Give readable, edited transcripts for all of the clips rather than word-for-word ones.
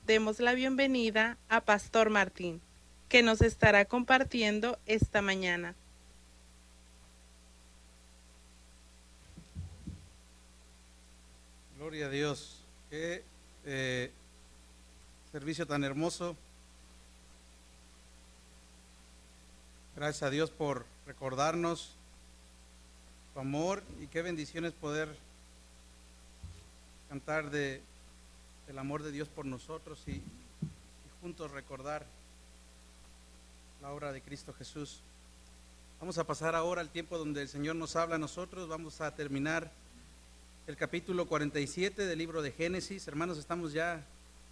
Demos la bienvenida a Pastor Martín, que nos estará compartiendo esta mañana. Gloria a Dios. Qué servicio tan hermoso. Gracias a Dios por recordarnos su amor y qué bendiciones poder cantar del amor de Dios por nosotros y juntos recordar la obra de Cristo Jesús. Vamos a pasar ahora al tiempo donde el Señor nos habla a nosotros. Vamos a terminar el capítulo 47 del libro de Génesis. Hermanos, estamos ya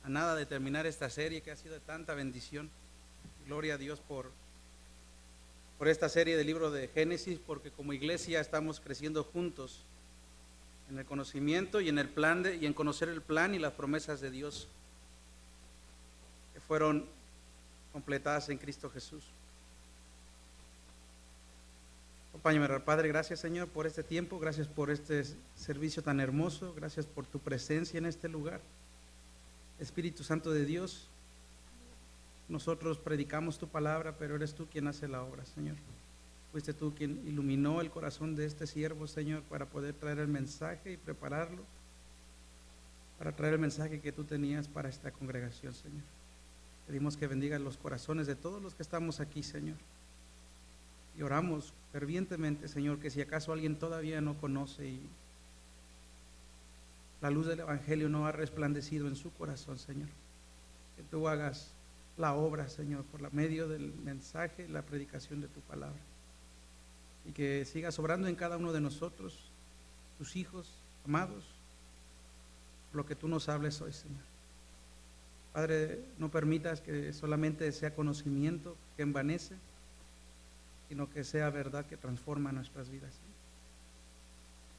a nada de terminar esta serie que ha sido de tanta bendición. Gloria a Dios por esta serie del libro de Génesis, porque como iglesia estamos creciendo juntos en el conocimiento y en el plan y en conocer el plan y las promesas de Dios que fueron completadas en Cristo Jesús. Acompáñame, Padre. Gracias, Señor, por este tiempo. Gracias por este servicio tan hermoso. Gracias por tu presencia en este lugar. Espíritu Santo de Dios, nosotros predicamos tu palabra, pero eres tú quien hace la obra, Señor. Fuiste tú quien iluminó el corazón de este siervo, Señor, para poder traer el mensaje y prepararlo, para traer el mensaje que tú tenías para esta congregación, Señor. Pedimos que bendigas los corazones de todos los que estamos aquí, Señor. Y oramos fervientemente, Señor, que si acaso alguien todavía no conoce y la luz del Evangelio no ha resplandecido en su corazón, Señor, que tú hagas la obra, Señor, por medio del mensaje y la predicación de tu palabra. Y que sigas obrando en cada uno de nosotros, tus hijos amados, lo que tú nos hables hoy, Señor. Padre, no permitas que solamente sea conocimiento que envanece, sino que sea verdad que transforma nuestras vidas, Señor.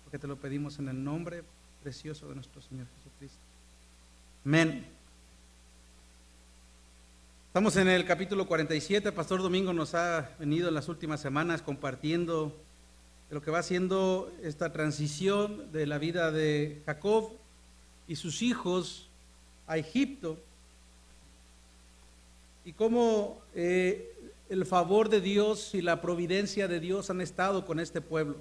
Porque te lo pedimos en el nombre precioso de nuestro Señor Jesucristo. Amén. Estamos en el capítulo 47. Pastor Domingo nos ha venido en las últimas semanas compartiendo de lo que va siendo esta transición de la vida de Jacob y sus hijos a Egipto, y cómo el favor de Dios y la providencia de Dios han estado con este pueblo.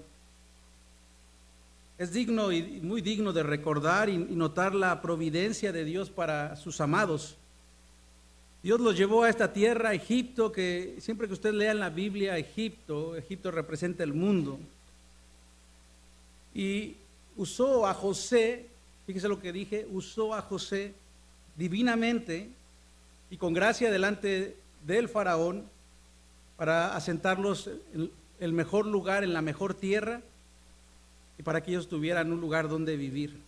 Es digno y muy digno de recordar y notar la providencia de Dios para sus amados. Dios los llevó a esta tierra, Egipto, que siempre que usted lea en la Biblia Egipto representa el mundo. Y usó a José, fíjese lo que dije, usó a José divinamente y con gracia delante del faraón para asentarlos en el mejor lugar, en la mejor tierra, y para que ellos tuvieran un lugar donde vivir.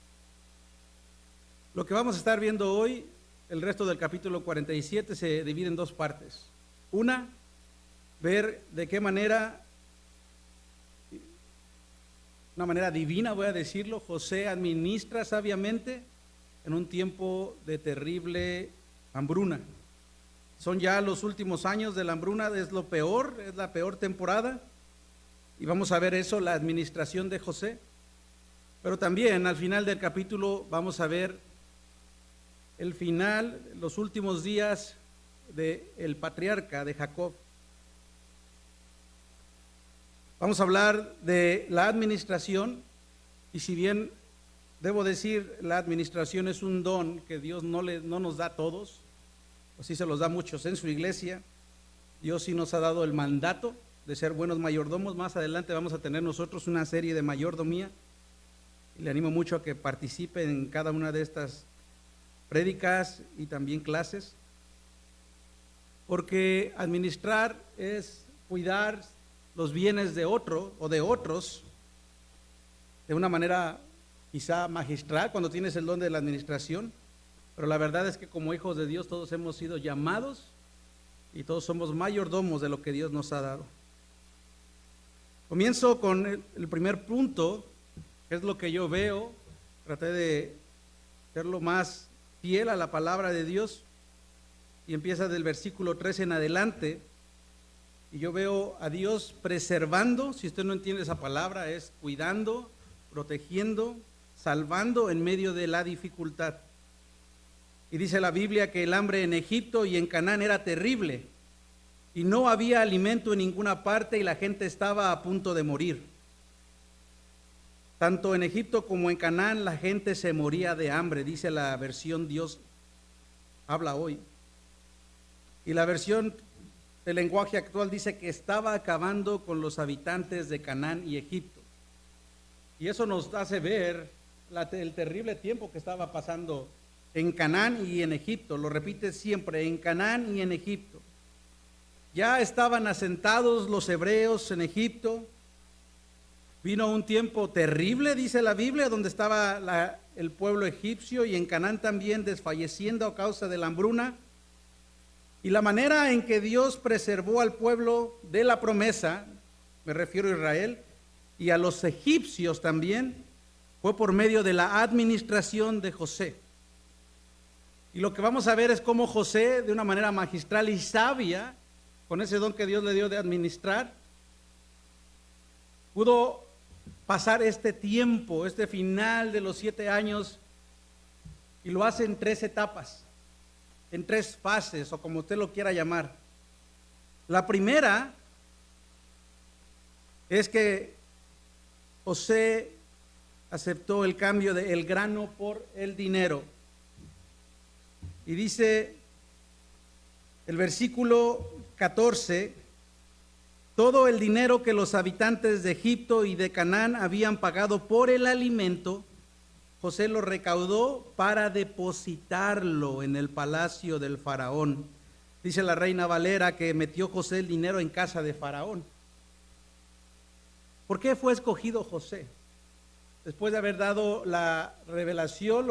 Lo que vamos a estar viendo hoy, el resto del capítulo 47, se divide en dos partes. Una, ver de qué manera, una manera divina, voy a decirlo, José administra sabiamente en un tiempo de terrible hambruna. Son ya los últimos años de la hambruna, es lo peor, es la peor temporada, y vamos a ver eso, la administración de José. Pero también al final del capítulo vamos a ver el final, los últimos días del patriarca de Jacob. Vamos a hablar de la administración, y si bien debo decir, la administración es un don que Dios no nos da a todos, o sí se los da a muchos en su iglesia. Dios sí nos ha dado el mandato de ser buenos mayordomos. Más adelante vamos a tener nosotros una serie de mayordomía, y le animo mucho a que participe en cada una de estas prédicas y también clases, porque administrar es cuidar los bienes de otro o de otros de una manera quizá magistral cuando tienes el don de la administración, pero la verdad es que como hijos de Dios todos hemos sido llamados y todos somos mayordomos de lo que Dios nos ha dado. Comienzo con el primer punto, que es lo que yo veo. Traté de ser lo más fiel a la palabra de Dios, y empieza del versículo 13 en adelante, y yo veo a Dios preservando. Si usted no entiende esa palabra, es cuidando, protegiendo, salvando en medio de la dificultad. Y dice la Biblia que el hambre en Egipto y en Canaán era terrible. Y no había alimento en ninguna parte y la gente estaba a punto de morir. Tanto en Egipto como en Canaán la gente se moría de hambre, dice la versión Dios habla hoy. Y la versión del lenguaje actual dice que estaba acabando con los habitantes de Canaán y Egipto. Y eso nos hace ver el terrible tiempo que estaba pasando en Canaán y en Egipto. Lo repite siempre, en Canaán y en Egipto. Ya estaban asentados los hebreos en Egipto. Vino un tiempo terrible, dice la Biblia, donde estaba el pueblo egipcio y en Canaán también desfalleciendo a causa de la hambruna. Y la manera en que Dios preservó al pueblo de la promesa, me refiero a Israel, y a los egipcios también, fue por medio de la administración de José. Y lo que vamos a ver es cómo José, de una manera magistral y sabia, con ese don que Dios le dio de administrar, pudo pasar este tiempo, este final de los 7 años, y lo hace en 3 etapas, en 3 fases, o como usted lo quiera llamar. La primera es que José aceptó el cambio del grano por el dinero. Y dice el versículo 14, todo el dinero que los habitantes de Egipto y de Canaán habían pagado por el alimento, José lo recaudó para depositarlo en el palacio del faraón. Dice la Reina Valera que metió José el dinero en casa de faraón. ¿Por qué fue escogido José? Después de haber dado la revelación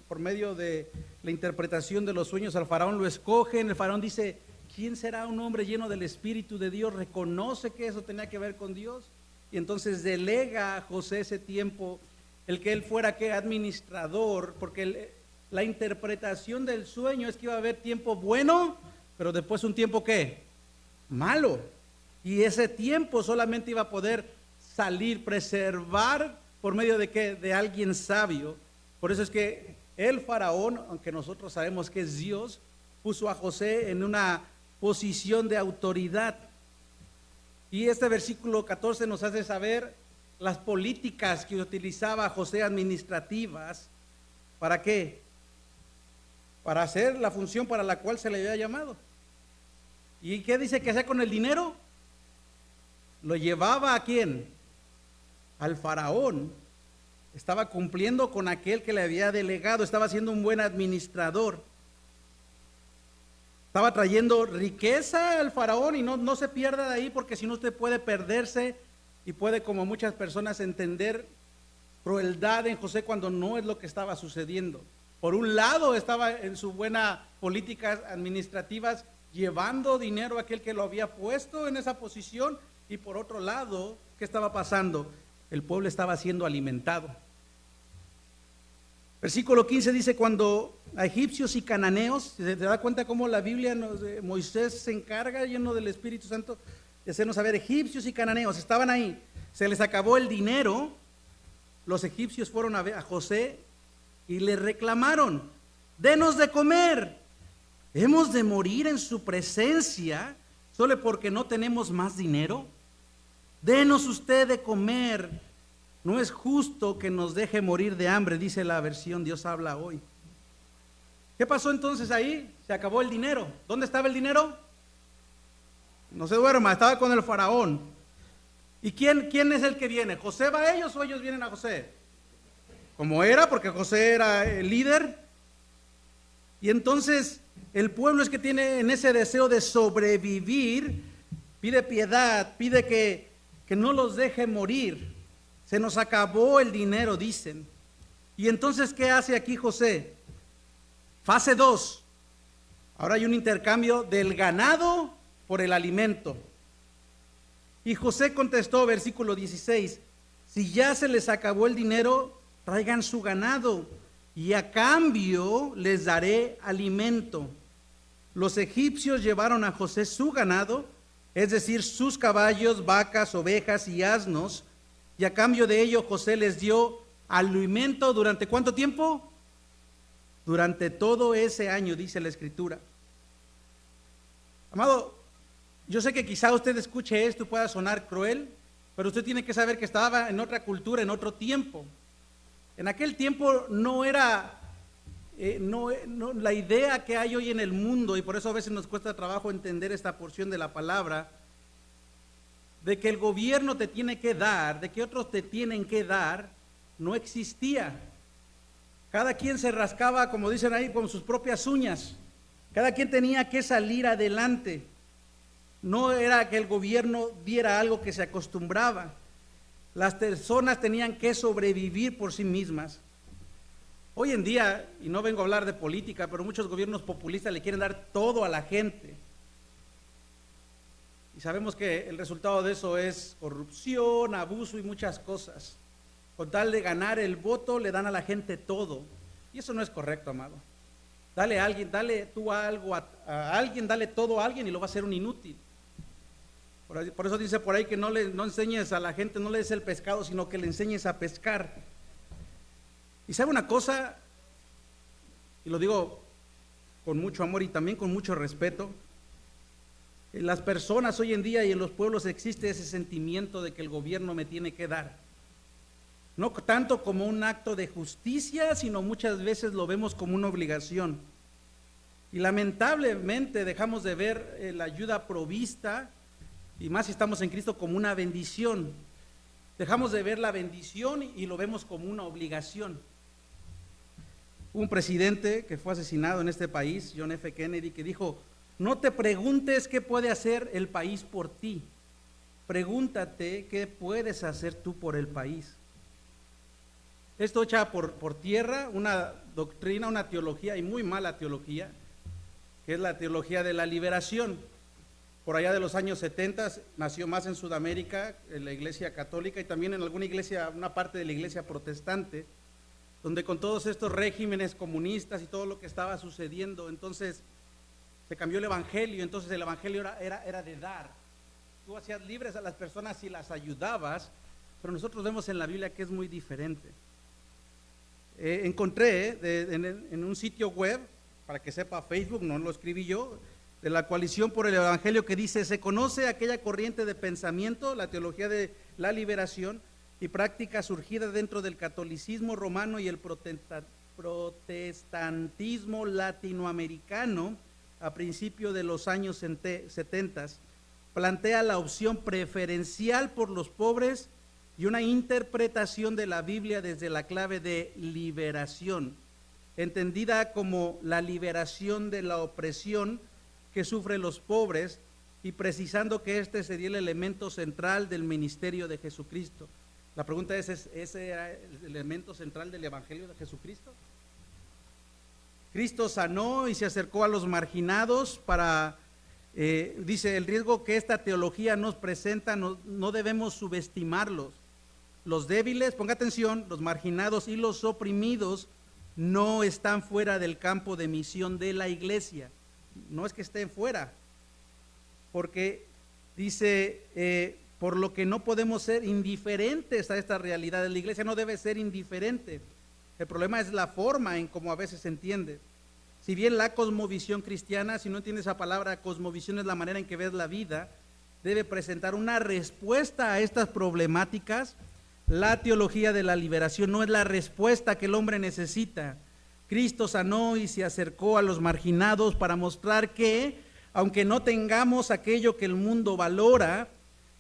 por medio de la interpretación de los sueños al faraón, lo escogen. El faraón dice: ¿quién será un hombre lleno del Espíritu de Dios? Reconoce que eso tenía que ver con Dios. Y entonces delega a José ese tiempo, el que él fuera administrador, porque la interpretación del sueño es que iba a haber tiempo bueno, pero después un tiempo ¿qué? Malo. Y ese tiempo solamente iba a poder salir, preservar por medio de ¿qué? De alguien sabio. Por eso es que el faraón, aunque nosotros sabemos que es Dios, puso a José en una posición de autoridad. Y este versículo 14 nos hace saber las políticas que utilizaba José administrativas. ¿Para qué? Para hacer la función para la cual se le había llamado. ¿Y qué dice que hacía con el dinero? Lo llevaba ¿a quién? Al faraón. Estaba cumpliendo con aquel que le había delegado, estaba siendo un buen administrador. Estaba trayendo riqueza al faraón, y no se pierda de ahí, porque si no usted puede perderse y puede, como muchas personas, entender crueldad en José cuando no es lo que estaba sucediendo. Por un lado estaba en su buena políticas administrativas llevando dinero a aquel que lo había puesto en esa posición, y por otro lado, ¿qué estaba pasando? El pueblo estaba siendo alimentado. Versículo 15 dice: cuando a egipcios y cananeos, ¿se da cuenta cómo la Biblia Moisés se encarga, lleno del Espíritu Santo, de hacernos saber? Egipcios y cananeos estaban ahí, se les acabó el dinero. Los egipcios fueron a ver a José y le reclamaron: denos de comer, hemos de morir en su presencia solo porque no tenemos más dinero. Denos usted de comer, no es justo que nos deje morir de hambre, dice la versión Dios habla hoy. ¿Qué pasó entonces ahí? Se acabó el dinero. ¿Dónde estaba el dinero? No se duerma, estaba con el faraón. ¿Y quién es el que viene? ¿José va a ellos o ellos vienen a José? Como era, porque José era el líder. Y entonces el pueblo es que tiene en ese deseo de sobrevivir, pide piedad, pide que no los deje morir. Se nos acabó el dinero, dicen. Y entonces, ¿qué hace aquí José? Fase 2. Ahora hay un intercambio del ganado por el alimento. Y José contestó, versículo 16: si ya se les acabó el dinero, traigan su ganado, y a cambio les daré alimento. Los egipcios llevaron a José su ganado, es decir, sus caballos, vacas, ovejas y asnos, y a cambio de ello José les dio alimento. ¿Durante cuánto tiempo? durante todo ese año, dice la Escritura. Amado, yo sé que quizá usted escuche esto y pueda sonar cruel, pero usted tiene que saber que estaba en otra cultura, en otro tiempo. En aquel tiempo no era la idea que hay hoy en el mundo, y por eso a veces nos cuesta trabajo entender esta porción de la palabra, de que el gobierno te tiene que dar, de que otros te tienen que dar, no existía. Cada quien se rascaba, como dicen ahí, con sus propias uñas. Cada quien tenía que salir adelante. No era que el gobierno diera algo que se acostumbraba. Las personas tenían que sobrevivir por sí mismas. Hoy en día, y no vengo a hablar de política, pero muchos gobiernos populistas le quieren dar todo a la gente. Y sabemos que el resultado de eso es corrupción, abuso y muchas cosas. Con tal de ganar el voto, le dan a la gente todo. Y eso no es correcto, amado. Dale a alguien, dale tú algo a alguien, dale todo a alguien y lo va a hacer un inútil. Por eso dice por ahí que no enseñes a la gente, no le des el pescado, sino que le enseñes a pescar. Y sabe una cosa, y lo digo con mucho amor y también con mucho respeto, en las personas hoy en día y en los pueblos existe ese sentimiento de que el gobierno me tiene que dar. No tanto como un acto de justicia, sino muchas veces lo vemos como una obligación. Y lamentablemente dejamos de ver la ayuda provista, y más si estamos en Cristo, como una bendición. Dejamos de ver la bendición y lo vemos como una obligación. Hubo un presidente que fue asesinado en este país, John F. Kennedy, que dijo: no te preguntes qué puede hacer el país por ti, pregúntate qué puedes hacer tú por el país. Esto echa por tierra una doctrina, una teología, y muy mala teología, que es la teología de la liberación. Por allá de los años 70 nació más en Sudamérica, en la iglesia católica y también en alguna iglesia, una parte de la iglesia protestante, donde con todos estos regímenes comunistas y todo lo que estaba sucediendo, entonces se cambió el evangelio. Entonces el evangelio era de dar. Tú hacías libres a las personas y las ayudabas, pero nosotros vemos en la Biblia que es muy diferente. Encontré en un sitio web, para que sepa Facebook, no lo escribí yo, de la Coalición por el Evangelio, que dice: se conoce aquella corriente de pensamiento, la teología de la liberación y práctica surgida dentro del catolicismo romano y el protestantismo latinoamericano a principios de los años 70, plantea la opción preferencial por los pobres y una interpretación de la Biblia desde la clave de liberación, entendida como la liberación de la opresión que sufren los pobres, y precisando que este sería el elemento central del ministerio de Jesucristo. La pregunta es, ¿ese era el elemento central del evangelio de Jesucristo? Cristo sanó y se acercó a los marginados para, dice, el riesgo que esta teología nos presenta, no debemos subestimarlos. Los débiles, ponga atención, los marginados y los oprimidos no están fuera del campo de misión de la iglesia. No es que estén fuera, porque dice, por lo que no podemos ser indiferentes a esta realidad. La iglesia no debe ser indiferente. El problema es la forma en cómo a veces se entiende. Si bien la cosmovisión cristiana, si no entiendes esa palabra, cosmovisión es la manera en que ves la vida, debe presentar una respuesta a estas problemáticas. La teología de la liberación no es la respuesta que el hombre necesita. Cristo sanó y se acercó a los marginados para mostrar que, aunque no tengamos aquello que el mundo valora,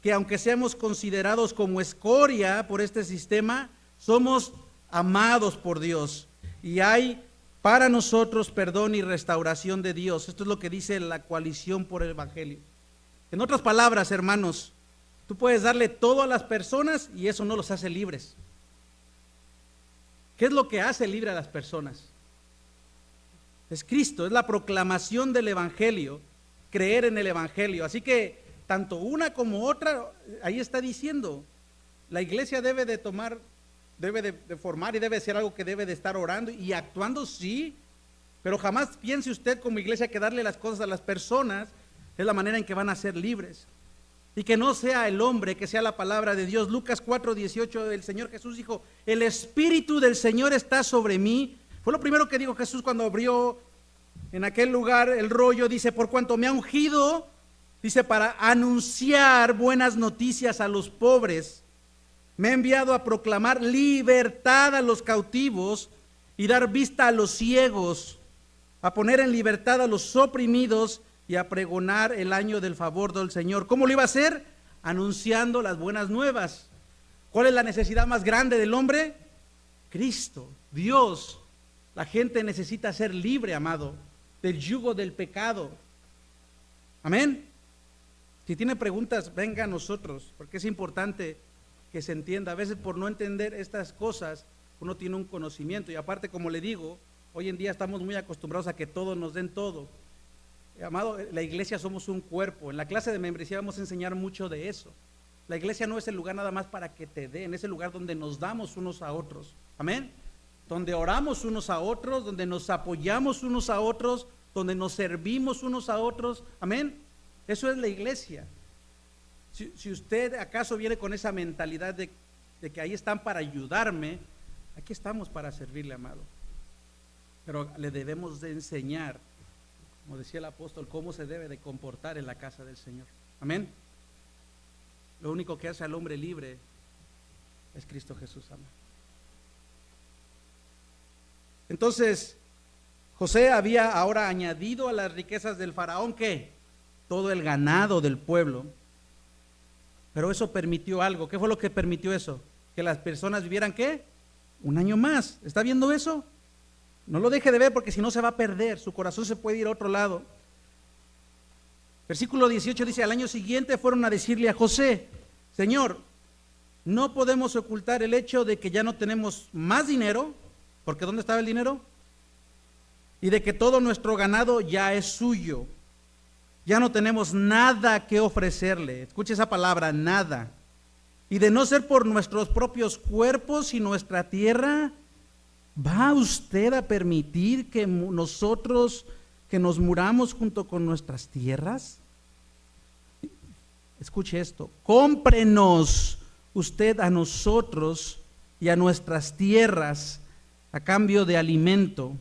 que aunque seamos considerados como escoria por este sistema, somos amados por Dios y hay para nosotros perdón y restauración de Dios. Esto es lo que dice la Coalición por el Evangelio. En otras palabras, hermanos, tú puedes darle todo a las personas y eso no los hace libres. ¿Qué es lo que hace libre a las personas? Es Cristo, es la proclamación del Evangelio, creer en el Evangelio. Así que tanto una como otra, ahí está diciendo, la iglesia debe de tomar, debe de formar y debe ser algo que debe de estar orando y actuando, sí, pero jamás piense usted como iglesia que darle las cosas a las personas es la manera en que van a ser libres. Y que no sea el hombre, que sea la palabra de Dios. Lucas 4:18, el Señor Jesús dijo: el Espíritu del Señor está sobre mí, Fue lo primero que dijo Jesús cuando abrió en aquel lugar el rollo. Dice, por cuanto me ha ungido, dice, para anunciar buenas noticias a los pobres. Me ha enviado a proclamar libertad a los cautivos y dar vista a los ciegos, a poner en libertad a los oprimidos y a pregonar el año del favor del Señor. ¿Cómo lo iba a hacer? Anunciando las buenas nuevas. ¿Cuál es la necesidad más grande del hombre? Cristo, Dios. La gente necesita ser libre, amado, del yugo del pecado. Amén. Si tiene preguntas, venga a nosotros, porque es importante que se entienda. A veces por no entender estas cosas, uno tiene un conocimiento. Y aparte, como le digo, hoy en día estamos muy acostumbrados a que todos nos den todo. Amado, la iglesia somos un cuerpo. En la clase de membresía vamos a enseñar mucho de eso. La iglesia no es el lugar nada más para que te den, es el lugar donde nos damos unos a otros. Amén. Donde oramos unos a otros, donde nos apoyamos unos a otros, donde nos servimos unos a otros. Amén. Eso es la iglesia. Si usted acaso viene con esa mentalidad de que ahí están para ayudarme, aquí estamos para servirle, amado. Pero le debemos de enseñar, como decía el apóstol, cómo se debe de comportar en la casa del Señor. Amén. Lo único que hace al hombre libre es Cristo Jesús, amado. Entonces, José había ahora añadido a las riquezas del faraón, ¿qué? Todo el ganado del pueblo. Pero eso permitió algo. ¿Qué fue lo que permitió eso? Que las personas vivieran, ¿qué? Un año más. ¿Está viendo eso? No lo deje de ver, porque si no se va a perder. Su corazón se puede ir a otro lado. Versículo 18 dice, al año siguiente fueron a decirle a José, Señor, no podemos ocultar el hecho de que ya no tenemos más dinero, porque ¿dónde estaba el dinero? Y de que todo nuestro ganado ya es suyo. Ya no tenemos nada que ofrecerle. Escuche esa palabra, nada. Y de no ser por nuestros propios cuerpos y nuestra tierra, ¿va usted a permitir que nosotros, que nos muramos junto con nuestras tierras? Escuche esto, cómprenos usted a nosotros y a nuestras tierras a cambio de alimento.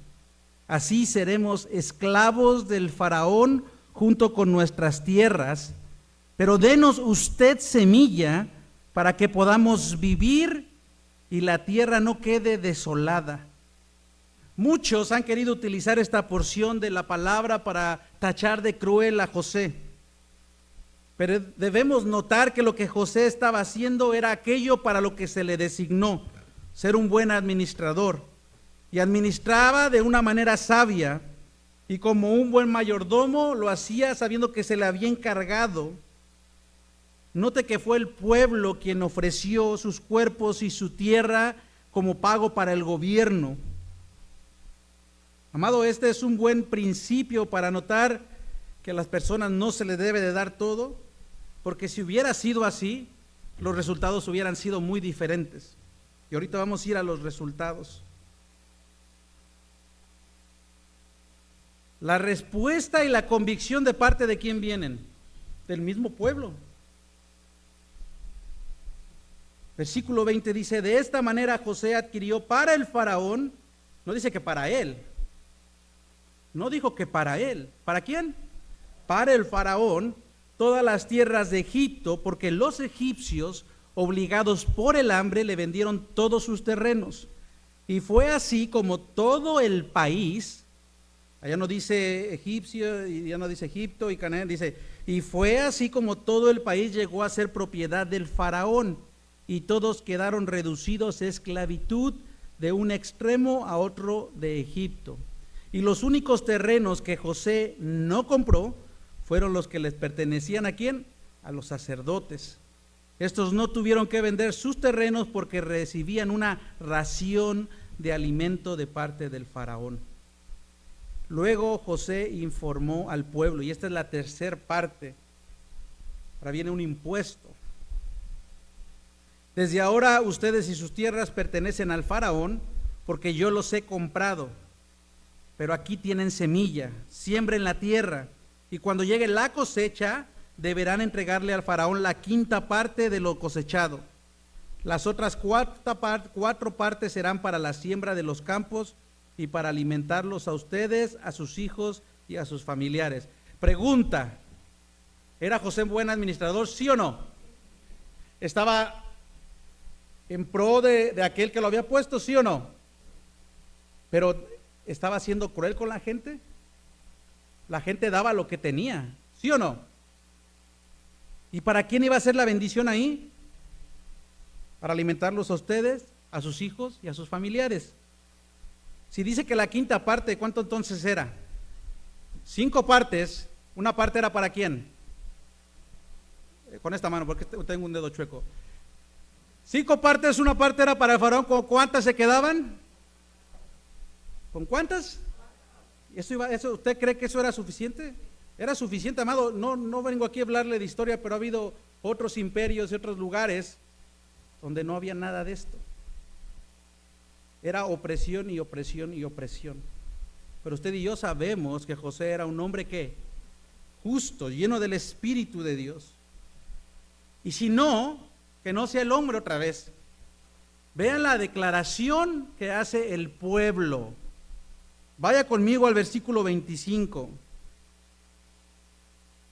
Así seremos esclavos del faraón junto con nuestras tierras, pero denos usted semilla para que podamos vivir y la tierra no quede desolada. Muchos han querido utilizar esta porción de la palabra para tachar de cruel a José. Pero debemos notar que lo que José estaba haciendo era aquello para lo que se le designó, ser un buen administrador. Y administraba de una manera sabia, y como un buen mayordomo lo hacía sabiendo que se le había encargado. Note que fue el pueblo quien ofreció sus cuerpos y su tierra como pago para el gobierno. Amado, este es un buen principio para notar que a las personas no se les debe de dar todo, porque si hubiera sido así, los resultados hubieran sido muy diferentes. Y ahorita vamos a ir a los resultados. La respuesta y la convicción de parte de quién vienen, del mismo pueblo. Versículo 20 dice, de esta manera José adquirió para el faraón, no dice que para él, no dijo que para él, ¿para quién? Para el faraón, todas las tierras de Egipto, porque los egipcios, obligados por el hambre, le vendieron todos sus terrenos. Y fue así como todo el país, allá no dice egipcio, y ya no dice Egipto y Canaán, dice, y fue así como todo el país llegó a ser propiedad del faraón, y todos quedaron reducidos a esclavitud de un extremo a otro de Egipto. Y los únicos terrenos que José no compró fueron los que les pertenecían ¿a quién? A los sacerdotes. Estos no tuvieron que vender sus terrenos porque recibían una ración de alimento de parte del faraón. Luego José informó al pueblo, y esta es la tercera parte. Ahora viene un impuesto. Desde ahora ustedes y sus tierras pertenecen al faraón, porque yo los he comprado. Pero aquí tienen semilla, siembren la tierra, y cuando llegue la cosecha, deberán entregarle al faraón la quinta parte de lo cosechado. Las otras cuatro partes serán para la siembra de los campos y para alimentarlos a ustedes, a sus hijos y a sus familiares. Pregunta, ¿era José un buen administrador, sí o no? ¿Estaba en pro de aquel que lo había puesto, sí o no? Pero ¿estaba siendo cruel con la gente? La gente daba lo que tenía, ¿sí o no? ¿Y para quién iba a ser la bendición ahí? Para alimentarlos a ustedes, a sus hijos y a sus familiares. Si dice que la quinta parte, ¿cuánto entonces era? 5 partes. Una parte era para quién. Con esta mano, porque tengo un dedo chueco. 5 partes, una parte era para el faraón. ¿Con cuántas se quedaban? ¿Con cuántas? ¿Usted cree que eso era suficiente? Era suficiente, amado. No vengo aquí a hablarle de historia, pero ha habido otros imperios y otros lugares donde no había nada de esto. Era opresión y opresión y opresión. Pero usted y yo sabemos que José era un hombre que justo, lleno del Espíritu de Dios. Y si no, que no sea el hombre otra vez. Vean la declaración que hace el pueblo. Vaya conmigo al versículo 25.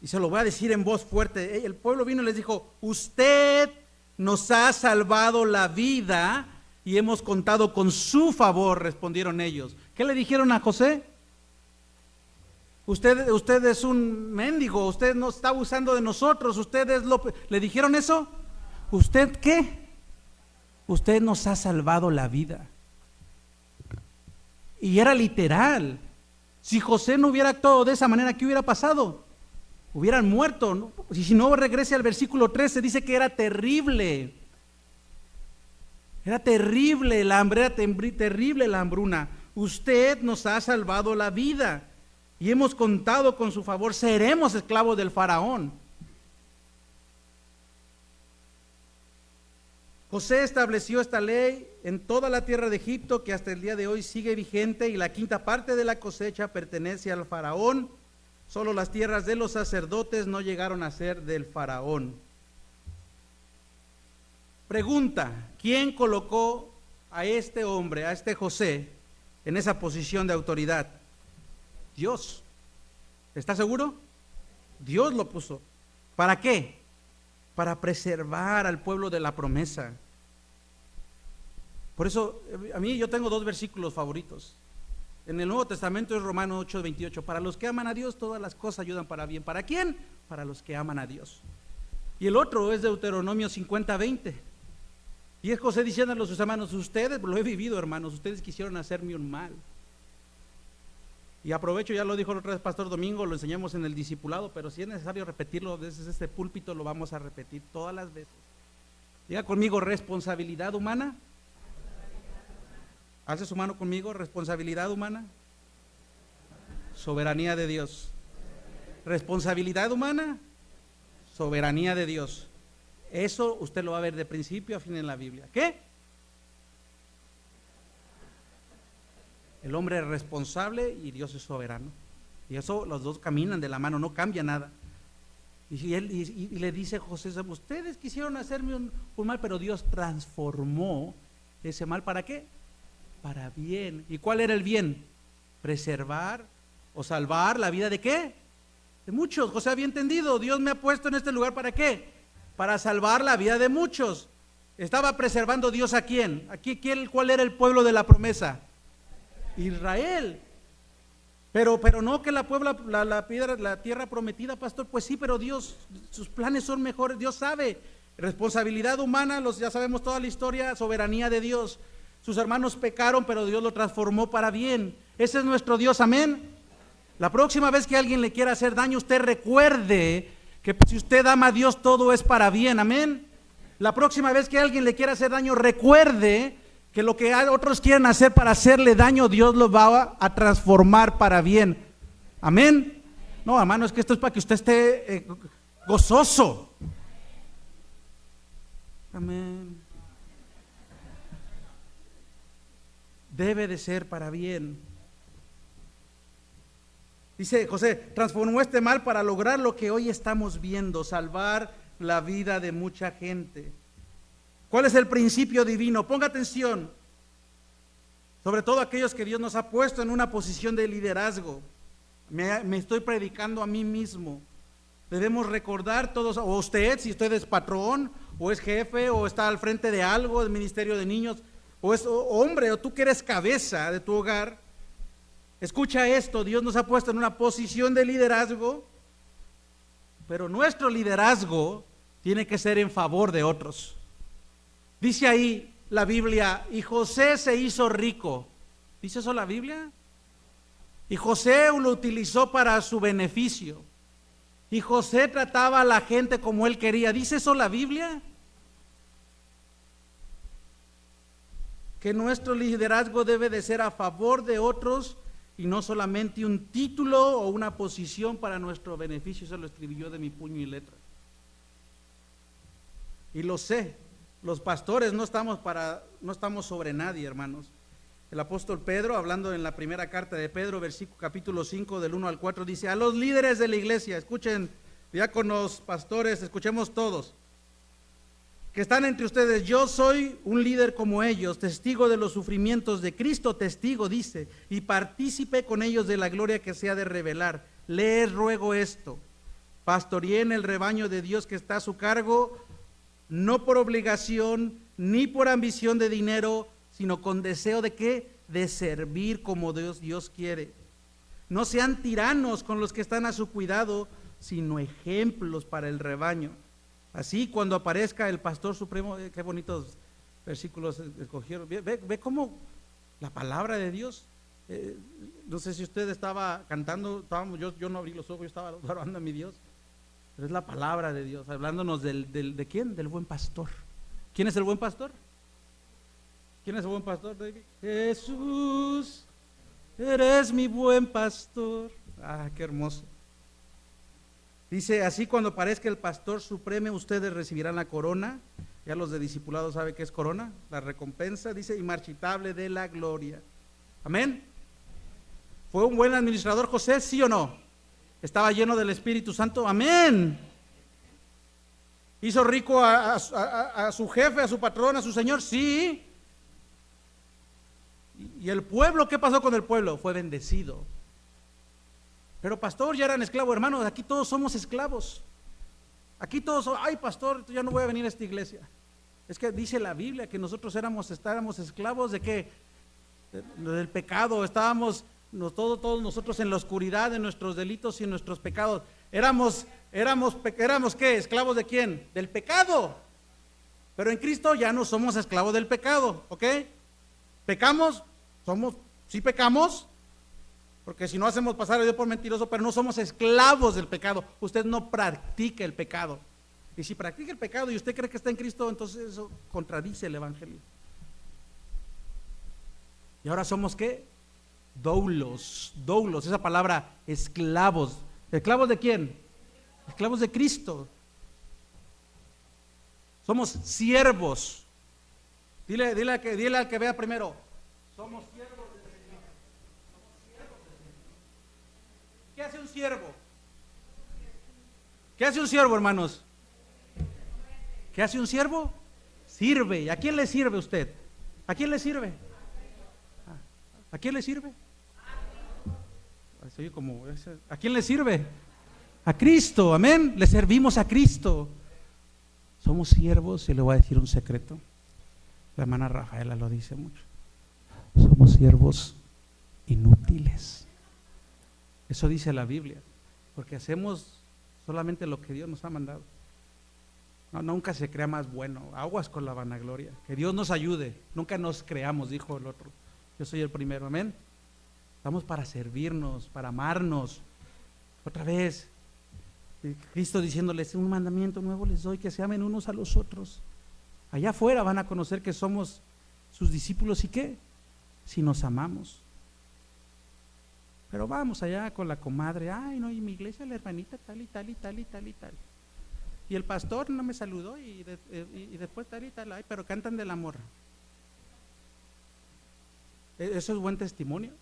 Y se lo voy a decir en voz fuerte. El pueblo vino y les dijo: usted nos ha salvado la vida y hemos contado con su favor, respondieron ellos. ¿Qué le dijeron a José? Usted es un mendigo, usted no está abusando de nosotros, ¿le dijeron eso? ¿Usted qué? Usted nos ha salvado la vida. Y era literal. Si José no hubiera actuado de esa manera, ¿qué hubiera pasado? Hubieran muerto, ¿no? Y si no, regrese al versículo 13, dice que era terrible. Era terrible el hambre, era terrible la hambruna. Usted nos ha salvado la vida y hemos contado con su favor, seremos esclavos del faraón. José estableció esta ley en toda la tierra de Egipto, que hasta el día de hoy sigue vigente, y la quinta parte de la cosecha pertenece al faraón. Solo las tierras de los sacerdotes no llegaron a ser del faraón. Pregunta: ¿quién colocó a este hombre, a este José, en esa posición de autoridad? Dios. ¿Está seguro? Dios lo puso. ¿Para qué? Para preservar al pueblo de la promesa. Por eso, yo tengo 2 versículos favoritos. En el Nuevo Testamento es Romanos 8:28. Para los que aman a Dios, todas las cosas ayudan para bien. ¿Para quién? Para los que aman a Dios. Y el otro es Deuteronomio 50:20. Y es José diciéndole a sus hermanos: ustedes, lo he vivido, hermanos, ustedes quisieron hacerme un mal. Y aprovecho, ya lo dijo la otra vez Pastor Domingo, lo enseñamos en el discipulado, pero si es necesario repetirlo desde este púlpito, lo vamos a repetir todas las veces. Diga conmigo: responsabilidad humana. Alce su mano conmigo: responsabilidad humana, soberanía de Dios. Responsabilidad humana, soberanía de Dios. Eso usted lo va a ver de principio a fin en la Biblia. ¿Qué? El hombre es responsable y Dios es soberano. Y eso, los dos caminan de la mano, no cambia nada. Y le dice José: ustedes quisieron hacerme un mal, pero Dios transformó ese mal. ¿Para qué? Para bien. ¿Y cuál era el bien? Preservar o salvar la vida ¿de qué? De muchos. José había entendido: Dios me ha puesto en este lugar, ¿para qué? Para salvar la vida de muchos. ¿Estaba preservando Dios a quién? ¿Cuál era el pueblo de la promesa? Israel. Pero no que la tierra prometida, pastor. Pues sí, pero Dios, sus planes son mejores. Dios sabe. Responsabilidad humana, ya sabemos toda la historia. Soberanía de Dios. Sus hermanos pecaron, pero Dios lo transformó para bien. Ese es nuestro Dios, amén. La próxima vez que alguien le quiera hacer daño, usted recuerde que si usted ama a Dios, todo es para bien, amén. La próxima vez que alguien le quiera hacer daño, recuerde que lo que otros quieren hacer para hacerle daño, Dios lo va a transformar para bien, amén. No, hermano, es que esto es para que usted esté gozoso, amén. Debe de ser para bien. Dice José: transformó este mal para lograr lo que hoy estamos viendo, salvar la vida de mucha gente. ¿Cuál es el principio divino? Ponga atención. sobre todo aquellos que Dios nos ha puesto en una posición de liderazgo. Me estoy predicando a mí mismo. Debemos recordar todos, o usted, si usted es patrón, o es jefe, o está al frente de algo, del ministerio de niños, o es hombre, o tú que eres cabeza de tu hogar. Escucha esto, Dios nos ha puesto en una posición de liderazgo, pero nuestro liderazgo tiene que ser en favor de otros. Dice ahí la Biblia, y José se hizo rico. ¿Dice eso la Biblia? Y José lo utilizó para su beneficio. Y José trataba a la gente como él quería. ¿Dice eso la Biblia? Que nuestro liderazgo debe de ser a favor de otros y no solamente un título o una posición para nuestro beneficio. Eso lo escribí yo de mi puño y letra. Y lo sé, los pastores no estamos sobre nadie, hermanos. El apóstol Pedro, hablando en la primera carta de Pedro, capítulo 5, del 1 al 4, dice: a los líderes de la iglesia, escuchen, diáconos, pastores, escuchemos todos, que están entre ustedes, yo soy un líder como ellos, testigo de los sufrimientos de Cristo, testigo, dice, y partícipe con ellos de la gloria que se ha de revelar. Les ruego esto: pastoreén el rebaño de Dios que está a su cargo, no por obligación, ni por ambición de dinero, sino con deseo de ¿qué? De servir como Dios quiere. No sean tiranos con los que están a su cuidado, sino ejemplos para el rebaño. Así cuando aparezca el pastor supremo, qué bonitos versículos escogieron. Ve cómo la palabra de Dios, no sé si usted estaba cantando, yo no abrí los ojos, yo estaba adorando a mi Dios, pero es la palabra de Dios, hablándonos ¿de quién? Del buen pastor. ¿Quién es el buen pastor? ¿Quién es el buen pastor, David? Jesús, eres mi buen pastor. Ah, qué hermoso. Dice, así cuando aparezca el pastor supremo, ustedes recibirán la corona. Ya los de discipulados saben qué es corona, la recompensa, dice, inmarchitable de la gloria. Amén. ¿Fue un buen administrador José, sí o no? ¿Estaba lleno del Espíritu Santo? Amén. ¿Hizo rico a su jefe, a su patrón, a su señor? Sí. ¿Y el pueblo? ¿Qué pasó con el pueblo? Fue bendecido. Pero pastor, ya eran esclavos, hermanos, aquí todos somos esclavos. Aquí todos, ay pastor, ya no voy a venir a esta iglesia. Es que dice la Biblia que nosotros estábamos esclavos de qué? Del pecado, estábamos todos nosotros en la oscuridad de nuestros delitos y en nuestros pecados. Éramos ¿qué? ¿Esclavos de quién? Del pecado. Pero en Cristo ya no somos esclavos del pecado, ¿ok? ¿Pecamos? Sí pecamos, porque si no hacemos pasar a Dios por mentiroso, pero no somos esclavos del pecado. Usted no practica el pecado. Y si practica el pecado y usted cree que está en Cristo, entonces eso contradice el evangelio. Y ahora somos ¿qué? Doulos, esa palabra, esclavos. ¿Esclavos de quién? Esclavos de Cristo. Somos siervos. Dile al que vea primero, somos siervos del Señor. ¿Qué hace un siervo? ¿Qué hace un siervo, hermanos? ¿Qué hace un siervo? Sirve. ¿Y a quién le sirve usted? ¿A quién le sirve? ¿A quién le sirve? ¿A quién le sirve? A Cristo, amén. Le servimos a Cristo. Somos siervos, y le voy a decir un secreto. La hermana Rafaela lo dice mucho. Somos siervos inútiles. Eso dice la Biblia, porque hacemos solamente lo que Dios nos ha mandado. No, nunca se crea más bueno. Aguas con la vanagloria. Que Dios nos ayude. Nunca nos creamos, dijo el otro. Yo soy el primero, amén. Estamos para servirnos, para amarnos. Otra vez, Cristo diciéndoles: un mandamiento nuevo les doy, que se amen unos a los otros. Allá afuera van a conocer que somos sus discípulos. ¿Y qué? Si nos amamos. Pero vamos allá con la comadre: ay no, y mi iglesia la hermanita tal y tal y tal y tal y tal. Y el pastor no me saludó y después tal y tal. Ay, pero cantan del amor. ¿Eso es buen testimonio?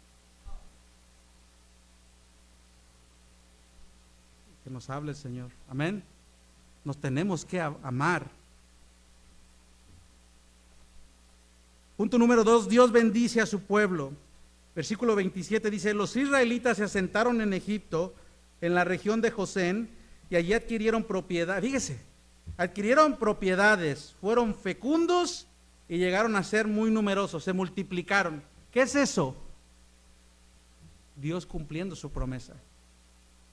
Que nos hable el Señor, amén. Nos tenemos que amar. Punto número 2, Dios bendice a su pueblo. Versículo 27 dice, los israelitas se asentaron en Egipto, en la región de Gosén, y allí adquirieron propiedad. Fíjese, adquirieron propiedades, fueron fecundos y llegaron a ser muy numerosos, se multiplicaron. ¿Qué es eso? Dios cumpliendo su promesa.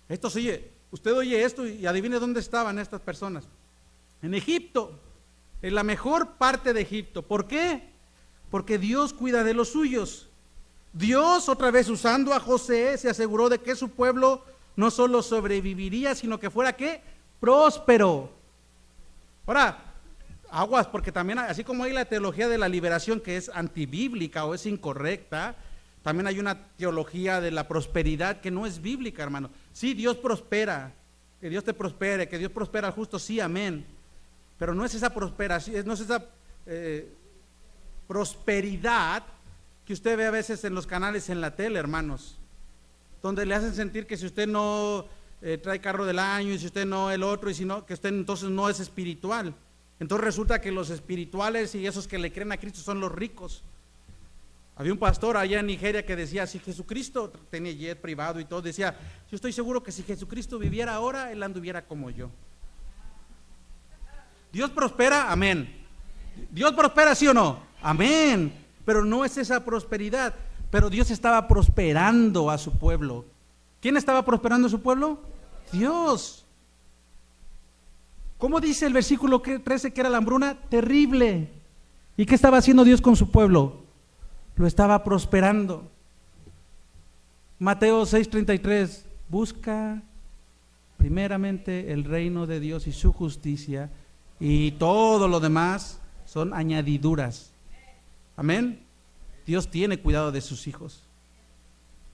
Esto se oye, usted oye esto y adivine dónde estaban estas personas. En Egipto, en la mejor parte de Egipto. ¿Por qué? Porque Dios cuida de los suyos. Dios, otra vez usando a José, se aseguró de que su pueblo no solo sobreviviría, sino que fuera, ¿qué? Próspero. Ahora, aguas, porque también, así como hay la teología de la liberación que es antibíblica o es incorrecta, también hay una teología de la prosperidad que no es bíblica, hermano. Sí, Dios prospera, que Dios te prospere, que Dios prospera al justo, sí, amén. Pero no es esa prosperación, no es esa prosperidad que usted ve a veces en los canales en la tele, hermanos, donde le hacen sentir que si usted no trae carro del año, y si usted no el otro, y si no, que usted entonces no es espiritual. Entonces resulta que los espirituales y esos que le creen a Cristo son los ricos. Había un pastor allá en Nigeria que decía, si Jesucristo, tenía jet privado y todo, decía, yo estoy seguro que si Jesucristo viviera ahora, él anduviera como yo. Dios prospera, amén. Dios prospera, ¿sí o no? Amén. Pero no es esa prosperidad. Pero Dios estaba prosperando a su pueblo. ¿Quién estaba prosperando a su pueblo? Dios. ¿Cómo dice el versículo 13 que era la hambruna? Terrible. ¿Y qué estaba haciendo Dios con su pueblo? Lo estaba prosperando. Mateo 6:33, busca primeramente el reino de Dios y su justicia, y todo lo demás son añadiduras. Amén. Dios tiene cuidado de sus hijos.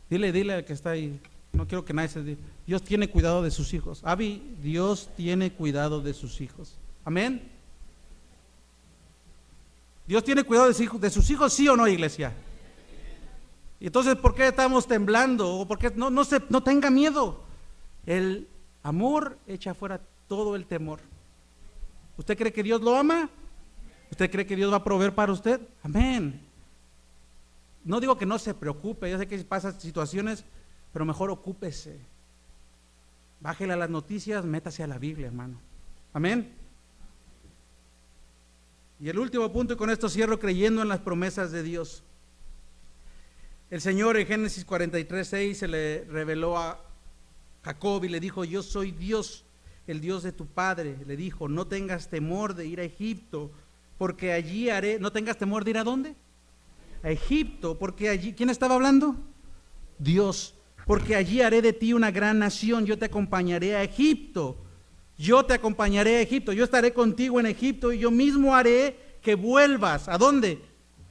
Dile al que está ahí, no quiero que nadie se diga, Dios tiene cuidado de sus hijos. Abby, Dios tiene cuidado de sus hijos. Amén. Dios tiene cuidado de sus hijos, ¿sí o no, iglesia? Y entonces, ¿por qué estamos temblando? ¿O por qué no tenga miedo? El amor echa fuera todo el temor. ¿Usted cree que Dios lo ama? ¿Usted cree que Dios va a proveer para usted? Amén. No digo que no se preocupe, yo sé que pasan situaciones, pero mejor ocúpese. Bájele a las noticias, métase a la Biblia, hermano. Amén. Y el último punto, y con esto cierro, creyendo en las promesas de Dios. El Señor en Génesis 43:6 se le reveló a Jacob y le dijo, yo soy Dios, el Dios de tu padre. Le dijo, no tengas temor de ir a Egipto, porque allí haré. ¿No tengas temor de ir a dónde? A Egipto, porque allí, ¿quién estaba hablando? Dios. Porque allí haré de ti una gran nación, yo te acompañaré a Egipto. Yo te acompañaré a Egipto, yo estaré contigo en Egipto y yo mismo haré que vuelvas. ¿A dónde?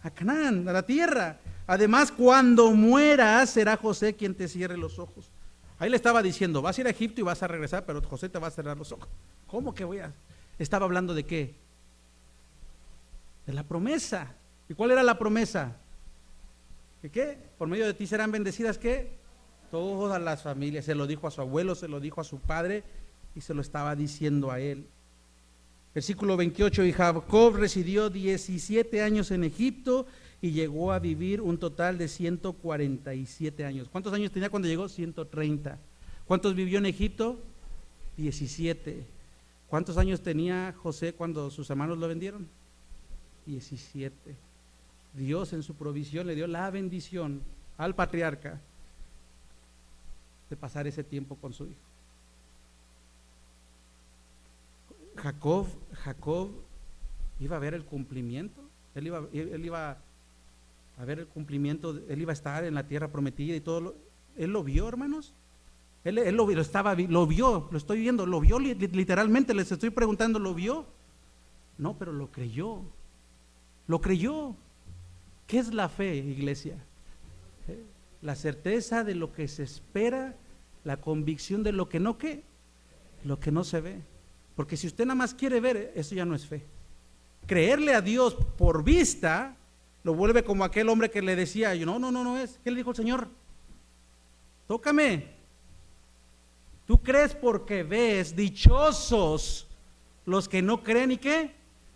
A Canaán, a la tierra. Además, cuando mueras, será José quien te cierre los ojos. Ahí le estaba diciendo, vas a ir a Egipto y vas a regresar, pero José te va a cerrar los ojos. ¿Cómo que voy a? Estaba hablando de qué? De la promesa. ¿Y cuál era la promesa? ¿Que qué? Por medio de ti serán bendecidas, ¿qué? Todas las familias. Se lo dijo a su abuelo, se lo dijo a su padre y se lo estaba diciendo a él. Versículo 28, y Jacob residió 17 años en Egipto y llegó a vivir un total de 147 años. ¿Cuántos años tenía cuando llegó? 130. ¿Cuántos vivió en Egipto? 17. ¿Cuántos años tenía José cuando sus hermanos lo vendieron? 17. Dios en su provisión le dio la bendición al patriarca de pasar ese tiempo con su hijo. Jacob iba a ver el cumplimiento. Él iba a ver el cumplimiento. Él iba a estar en la tierra prometida y todo. Él lo vio, hermanos. Él lo vio, lo estoy viendo, lo vio literalmente. Les estoy preguntando, ¿lo vio? No, pero lo creyó. Lo creyó. ¿Qué es la fe, iglesia? La certeza de lo que se espera, la convicción de lo que no se ve. Porque si usted nada más quiere ver, eso ya no es fe. Creerle a Dios por vista lo vuelve como aquel hombre que le decía, no es. ¿Qué le dijo el Señor? Tócame. Tú crees porque ves. Dichosos los que no creen y qué,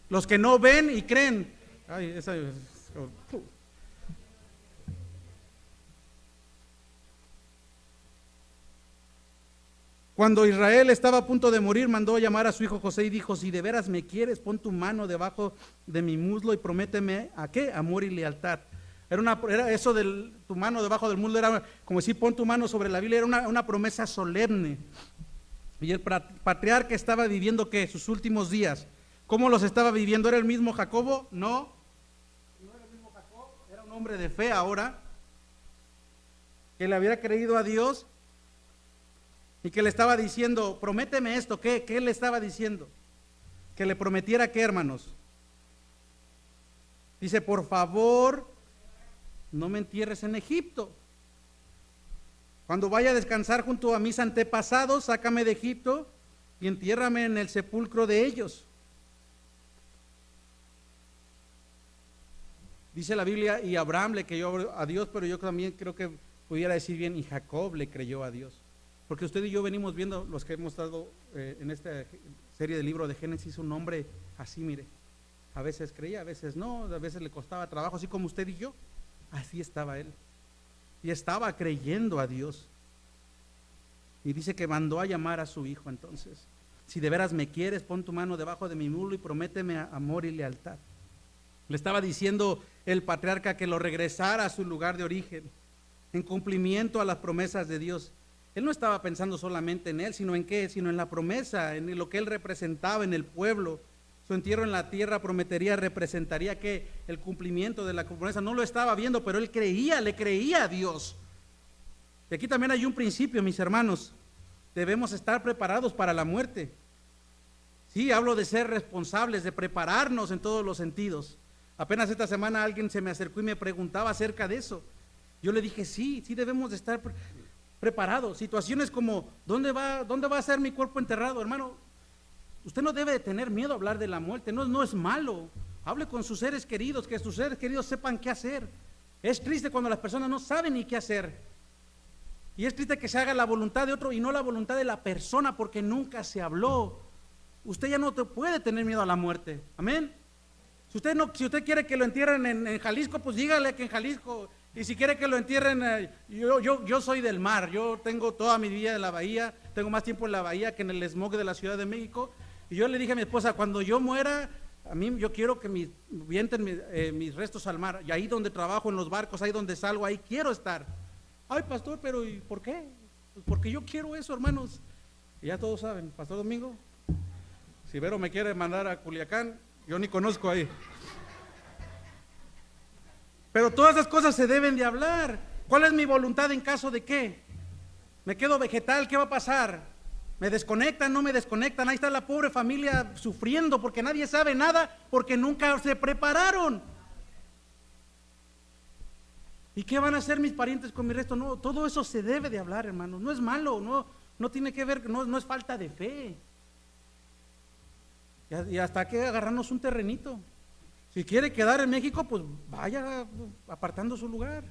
los que no ven y creen. Ay, esa Cuando Israel estaba a punto de morir, mandó llamar a su hijo José y dijo: si de veras me quieres, pon tu mano debajo de mi muslo y prométeme, ¿a qué? Amor y lealtad. Era eso de tu mano debajo del muslo, era como decir, pon tu mano sobre la Biblia, era una promesa solemne. Y el patriarca estaba viviendo, ¿qué? Sus últimos días. ¿Cómo los estaba viviendo? ¿Era el mismo Jacobo? No era el mismo Jacob, era un hombre de fe ahora, que le había creído a Dios y que le estaba diciendo, prométeme esto. ¿Qué le estaba diciendo? Que le prometiera, ¿qué, hermanos? Dice, por favor, no me entierres en Egipto. Cuando vaya a descansar junto a mis antepasados, sácame de Egipto y entiérrame en el sepulcro de ellos. Dice la Biblia, y Abraham le creyó a Dios, pero yo también creo que pudiera decir bien, y Jacob le creyó a Dios. Porque usted y yo venimos viendo, los que hemos estado en esta serie del libro de Génesis, un hombre así, mire, a veces creía, a veces no, a veces le costaba trabajo, así como usted y yo, así estaba él, y estaba creyendo a Dios, y dice que mandó a llamar a su hijo. Entonces, si de veras me quieres, pon tu mano debajo de mi muslo y prométeme amor y lealtad. Le estaba diciendo el patriarca que lo regresara a su lugar de origen, en cumplimiento a las promesas de Dios. Él no estaba pensando solamente en él, sino en qué, sino en la promesa, en lo que él representaba en el pueblo. Su entierro en la tierra representaría que el cumplimiento de la promesa. No lo estaba viendo, pero él le creía a Dios. Y aquí también hay un principio, mis hermanos. Debemos estar preparados para la muerte. Sí, hablo de ser responsables, de prepararnos en todos los sentidos. Apenas esta semana alguien se me acercó y me preguntaba acerca de eso. Yo le dije, sí debemos de estar preparados. Situaciones como, ¿dónde va a ser mi cuerpo enterrado? Hermano, usted no debe de tener miedo a hablar de la muerte, no es malo. Hable con sus seres queridos, que sus seres queridos sepan qué hacer. Es triste cuando las personas no saben ni qué hacer. Y es triste que se haga la voluntad de otro y no la voluntad de la persona, porque nunca se habló. Usted ya no puede tener miedo a la muerte. Amén. Si usted quiere que lo entierren en Jalisco, pues dígale que en Jalisco. Y si quiere que lo entierren, yo soy del mar, yo tengo toda mi vida en la bahía, tengo más tiempo en la bahía que en el smog de la Ciudad de México. Y yo le dije a mi esposa, cuando yo muera, a mí yo quiero que me vienten mis restos al mar. Y ahí donde trabajo, en los barcos, ahí donde salgo, ahí quiero estar. Ay, pastor, pero ¿y por qué? Pues porque yo quiero eso, hermanos. Y ya todos saben, Pastor Domingo, si Vero me quiere mandar a Culiacán, yo ni conozco ahí. Pero todas esas cosas se deben de hablar. ¿Cuál es mi voluntad en caso de qué? ¿Me quedo vegetal? ¿Qué va a pasar? ¿Me desconectan? ¿No me desconectan? Ahí está la pobre familia sufriendo porque nadie sabe nada, porque nunca se prepararon. ¿Y qué van a hacer mis parientes con mi resto? No, todo eso se debe de hablar, hermanos. No es malo, no tiene que ver, no es falta de fe. Y hasta que agarrarnos un terrenito. Si quiere quedar en México, pues vaya apartando su lugar.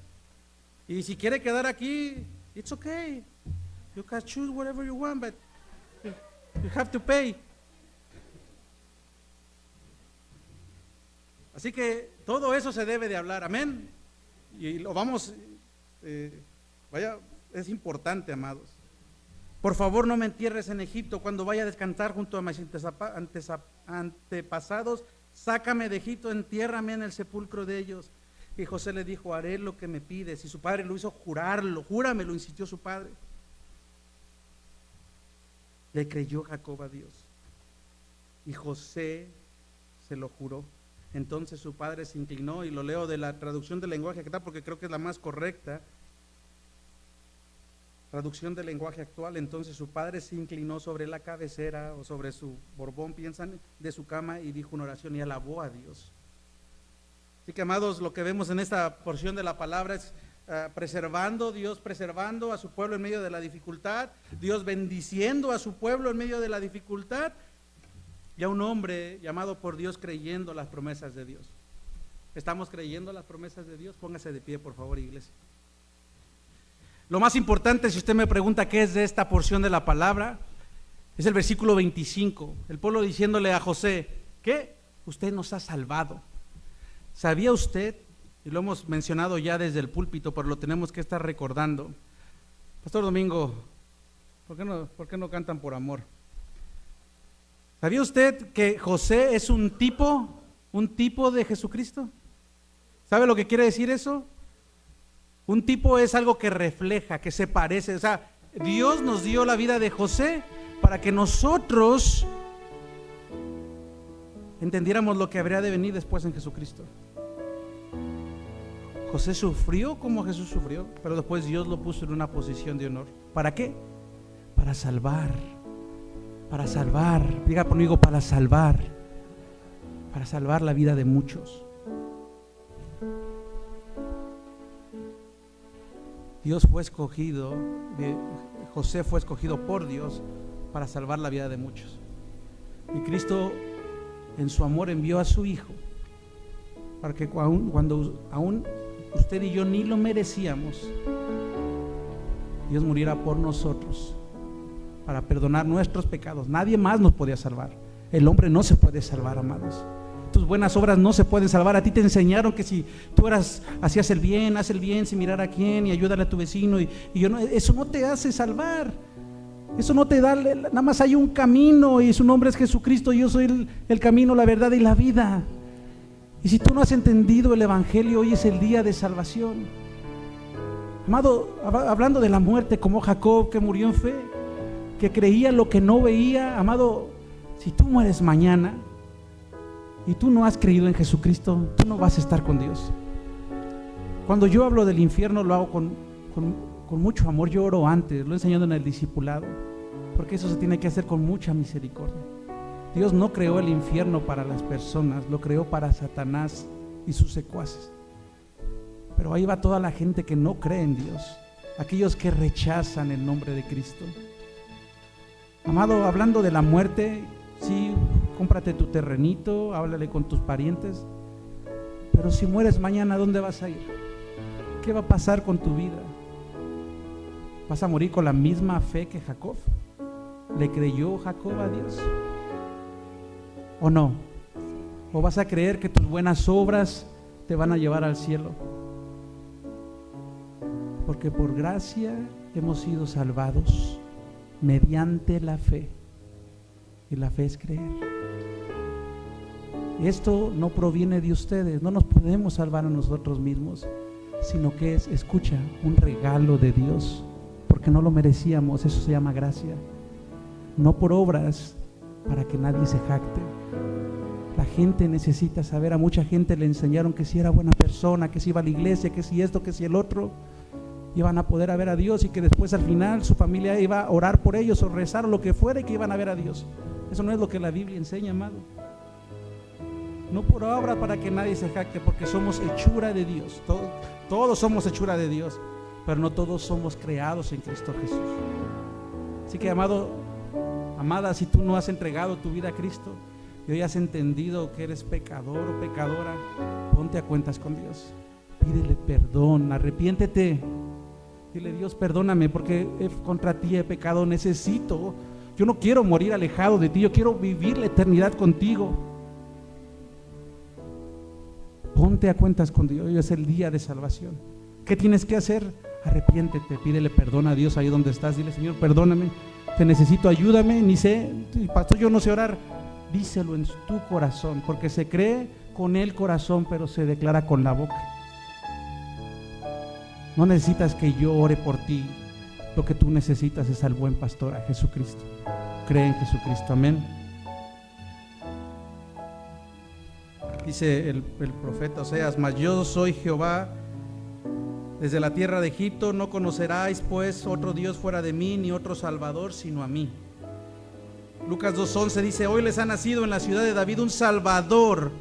Y si quiere quedar aquí, it's okay. You can choose whatever you want, but you have to pay. Así que todo eso se debe de hablar, amén. Y lo vamos, es importante, amados. Por favor, no me entierres en Egipto. Cuando vaya a descansar junto a mis antepasados, sácame de Egipto, entiérrame en el sepulcro de ellos. Y José le dijo, haré lo que me pides. Y su padre lo hizo jurarlo, júrame, lo insistió su padre. Le creyó Jacob a Dios. Y José se lo juró. Entonces su padre se inclinó, y lo leo de la traducción del lenguaje actual porque creo que es la más correcta. Traducción del lenguaje actual. Entonces su padre se inclinó sobre la cabecera o sobre su borbón, piensan, de su cama, y dijo una oración y alabó a Dios. Así que, amados, lo que vemos en esta porción de la palabra es Dios preservando a su pueblo en medio de la dificultad, Dios bendiciendo a su pueblo en medio de la dificultad, y a un hombre llamado por Dios creyendo las promesas de Dios. ¿Estamos creyendo las promesas de Dios? Póngase de pie, por favor, iglesia. Lo más importante, si usted me pregunta qué es de esta porción de la palabra, es el versículo 25, el pueblo diciéndole a José, ¿qué? Usted nos ha salvado. ¿Sabía usted y lo hemos mencionado ya desde el púlpito, pero lo tenemos que estar recordando. Pastor Domingo, ¿por qué no cantan por amor? ¿Sabía usted que José es un tipo de Jesucristo? ¿Sabe lo que quiere decir eso? Un tipo es algo que refleja, que se parece. O sea, Dios nos dio la vida de José para que nosotros entendiéramos lo que habría de venir después en Jesucristo. José sufrió como Jesús sufrió, pero después Dios lo puso en una posición de honor. ¿Para qué? Para salvar. Diga conmigo, para salvar la vida de muchos. José fue escogido por Dios para salvar la vida de muchos. Y Cristo en su amor envió a su Hijo para que cuando aún usted y yo ni lo merecíamos, Dios muriera por nosotros para perdonar nuestros pecados. Nadie más nos podía salvar. El hombre no se puede salvar, amados. Tus buenas obras no se pueden salvar. A ti te enseñaron que si tú hacías el bien, haz el bien sin mirar a quién y ayúdale a tu vecino eso no te hace salvar. Eso no te da, nada más hay un camino y su nombre es Jesucristo. Yo soy el camino, la verdad y la vida. Y si tú no has entendido el evangelio, hoy es el día de salvación. Amado, hablando de la muerte, como Jacob, que murió en fe, que creía lo que no veía. Amado, si tú mueres mañana y tú no has creído en Jesucristo, tú no vas a estar con Dios. Cuando yo hablo del infierno, lo hago con mucho amor. Yo oro antes, lo he enseñado en el discipulado, porque eso se tiene que hacer con mucha misericordia. Dios no creó el infierno para las personas, lo creó para Satanás y sus secuaces. Pero ahí va toda la gente que no cree en Dios, aquellos que rechazan el nombre de Cristo. Amado, hablando de la muerte, sí, cómprate tu terrenito, háblale con tus parientes, pero si mueres mañana, ¿dónde vas a ir? ¿Qué va a pasar con tu vida? ¿Vas a morir con la misma fe que Jacob? ¿Le creyó Jacob a Dios? ¿O no? ¿O vas a creer que tus buenas obras te van a llevar al cielo? Porque por gracia hemos sido salvados mediante la fe. Y la fe es creer. Esto no proviene de ustedes, no nos podemos salvar a nosotros mismos, sino que es, escucha, un regalo de Dios, porque no lo merecíamos. Eso se llama gracia. No por obras, para que nadie se jacte. La gente necesita saber. A mucha gente le enseñaron que si era buena persona, que si iba a la iglesia, que si esto, que si el otro, iban a poder ver a Dios, y que después al final su familia iba a orar por ellos o rezar o lo que fuera, y que iban a ver a Dios. Eso no es lo que la Biblia enseña, amado. No por obra para que nadie se jacte, porque somos hechura de Dios. Todos somos hechura de Dios, pero no todos somos creados en Cristo Jesús. Así que, amado, amada, si tú no has entregado tu vida a Cristo y hoy has entendido que eres pecador o pecadora, ponte a cuentas con Dios. Pídele perdón, arrepiéntete. Dile: Dios, perdóname porque contra ti he pecado, yo no quiero morir alejado de ti, yo quiero vivir la eternidad contigo. Ponte a cuentas con Dios, hoy es el día de salvación. ¿Qué tienes que hacer? Arrepiéntete, pídele perdón a Dios ahí donde estás. Dile: Señor, perdóname, te necesito, ayúdame. Ni sé, pastor, yo no sé orar. Díselo en tu corazón, porque se cree con el corazón, pero se declara con la boca. No necesitas que yo ore por ti. Lo que tú necesitas es al buen pastor, a Jesucristo. Cree en Jesucristo, amén. Dice el profeta Oseas: mas yo soy Jehová, desde la tierra de Egipto. No conoceráis pues otro Dios fuera de mí, ni otro Salvador sino a mí. Lucas 2:11 dice: hoy les ha nacido en la ciudad de David un Salvador,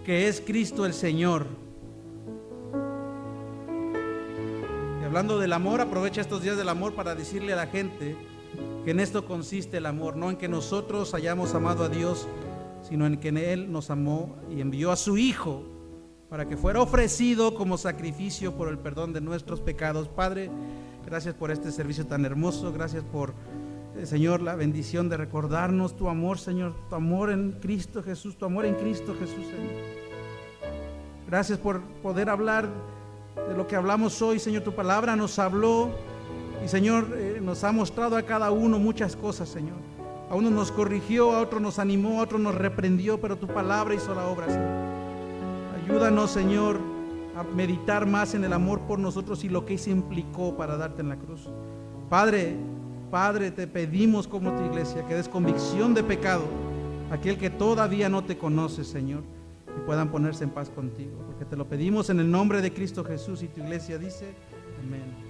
que es Cristo el Señor. Y hablando del amor, aprovecha estos días del amor para decirle a la gente que en esto consiste el amor, no en que nosotros hayamos amado a Dios, sino en que Él nos amó y envió a su Hijo para que fuera ofrecido como sacrificio por el perdón de nuestros pecados. Padre, gracias por este servicio tan hermoso. Gracias por, Señor, la bendición de recordarnos tu amor, Señor, tu amor en Cristo Jesús, tu amor en Cristo Jesús, Señor. Gracias por poder hablar de lo que hablamos hoy, Señor. Tu palabra nos habló y, Señor, nos ha mostrado a cada uno muchas cosas, Señor. A uno nos corrigió, a otro nos animó, a otro nos reprendió, pero tu palabra hizo la obra, Señor. Ayúdanos, Señor, a meditar más en el amor por nosotros y lo que eso implicó para darte en la cruz. Padre, te pedimos como tu iglesia que des convicción de pecado a aquel que todavía no te conoce, Señor, y puedan ponerse en paz contigo, porque te lo pedimos en el nombre de Cristo Jesús, y tu iglesia dice amén.